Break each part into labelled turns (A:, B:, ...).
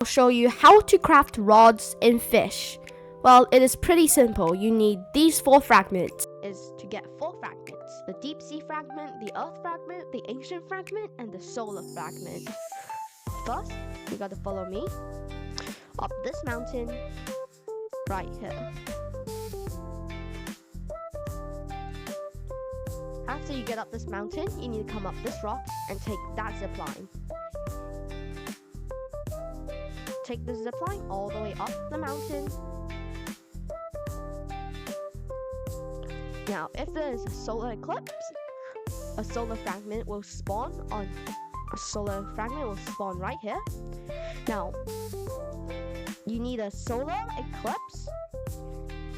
A: I'll show you how to craft rods in Fisch. Well, it is pretty simple. You need these 4 fragments. Is to get 4 fragments: the deep sea fragment, the earth fragment, the ancient fragment, and the solar fragment. First, you gotta follow me up this mountain right here. After you get up this mountain, you need to come up this rock and take that zip line. Take the zip line all the way up the mountain. Now, if there is a solar eclipse, a solar fragment will spawn right here. Now, you need a solar eclipse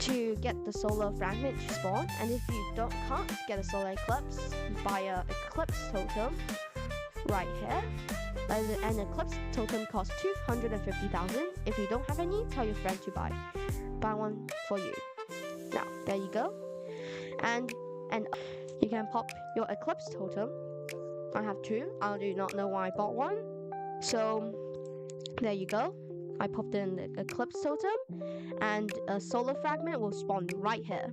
A: to get the solar fragment to spawn, and if you can't get a solar eclipse, buy an eclipse totem right here. An eclipse totem costs 250,000. If you don't have any, tell your friend to buy one for you. Now, there you go. And you can pop your eclipse totem. I have 2. I do not know why I bought one. So there you go. I popped in the eclipse totem, and a solar fragment will spawn right here.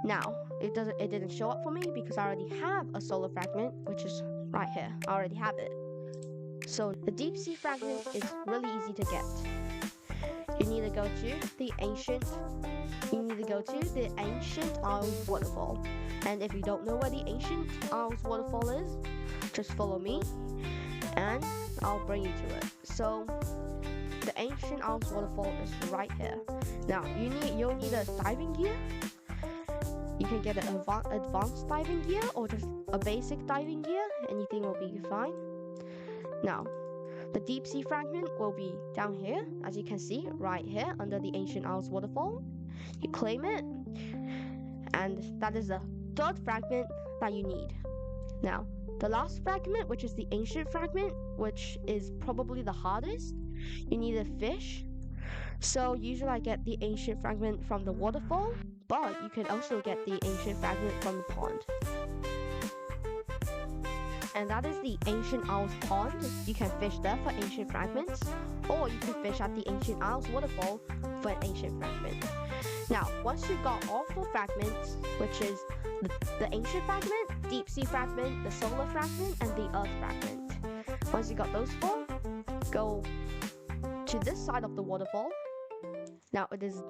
A: Now, it didn't show up for me because I already have a solar fragment, which is right here. I already have it. So the deep sea fragment is really easy to get. You need to go to the ancient Isles waterfall. And if you don't know where the ancient Isles waterfall is, just follow me and I'll bring you to it. So the ancient Isles waterfall is right here. Now you'll need a diving gear. You can get an advanced diving gear or just a basic diving gear. Anything will be fine. Now, the deep sea fragment will be down here, as you can see, right here under the ancient Isles waterfall. You claim it, and that is the 3rd fragment that you need. Now, the last fragment, which is the ancient fragment, which is probably the hardest, you need a fish. So usually I get the ancient fragment from the waterfall, but you can also get the ancient fragment from the pond. And that is the ancient Isles pond. You can fish there for ancient fragments, or you can fish at the ancient Isles waterfall for an ancient fragment. Now, once you've got all 4 fragments, which is the ancient fragment, deep sea fragment, the solar fragment, and the earth fragment. Once you got those 4, go to this side of the waterfall. Now, it is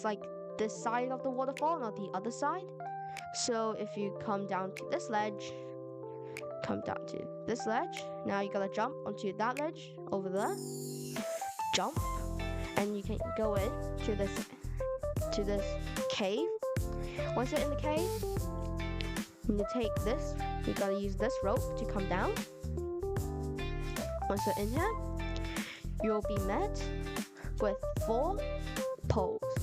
A: like this side of the waterfall, not the other side. So if you come down to this ledge, now you gotta jump onto that ledge over there. Jump, and you can go in to this cave. Once you're in the cave, you take this. You gotta use this rope to come down. Once you're in here, you'll be met with 4 poles.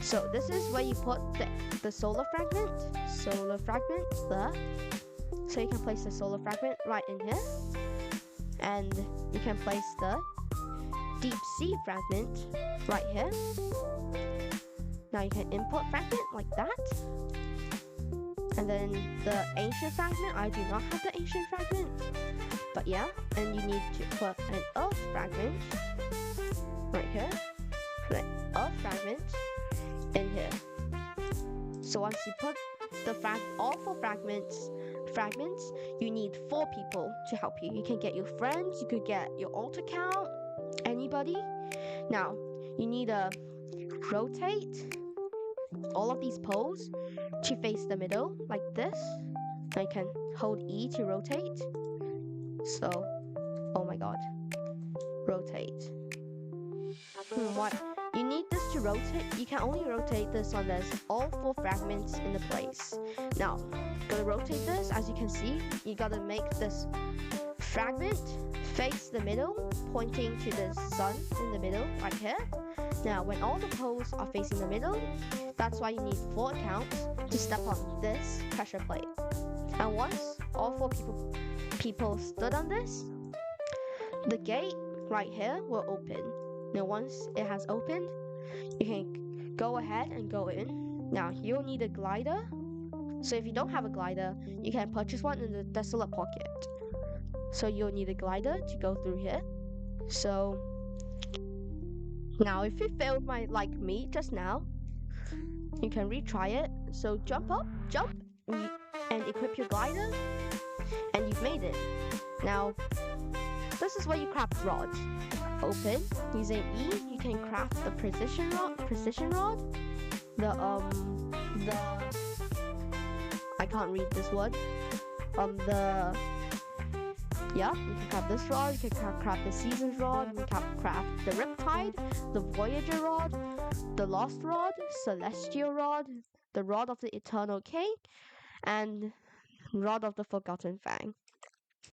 A: So this is where you put the solar fragment there. So you can place the solar fragment right in here, and you can place the deep sea fragment right here. Now you can input fragment like that, and then the ancient fragment, I do not have the ancient fragment, but yeah, and you need to put an earth fragment right here, the earth fragment in here. So once you put all 4 fragments, you need 4 people to help you. You can get your friends, you could get your alt account, anybody. Now, you need to rotate all of these poles to face the middle like this. I can hold E to rotate. So, oh my god, rotate. What? You need this to rotate. You can only rotate this when there's all 4 fragments in the place. Now, gotta rotate this. As you can see, you gotta make this fragment face the middle, pointing to the sun in the middle right here. Now, when all the poles are facing the middle, that's why you need 4 accounts to step on this pressure plate. And once all 4 people stood on this, the gate right here will open. Now, once it has opened, you can go ahead and go in. Now, you'll need a glider. So if you don't have a glider, you can purchase one in the desolate pocket. So you'll need a glider to go through here. So Now, if you failed like me just now, you can retry it. So jump up, jump, and equip your glider, and you've made it. Now, this is where you craft rods. Open using E. You can craft the precision rod. The I can't read this word. Yeah, you can craft this rod, you can craft the Seasons rod, you can craft the Riptide, the Voyager rod, the Lost rod, Celestial rod, the Rod of the Eternal King, and Rod of the Forgotten Fang.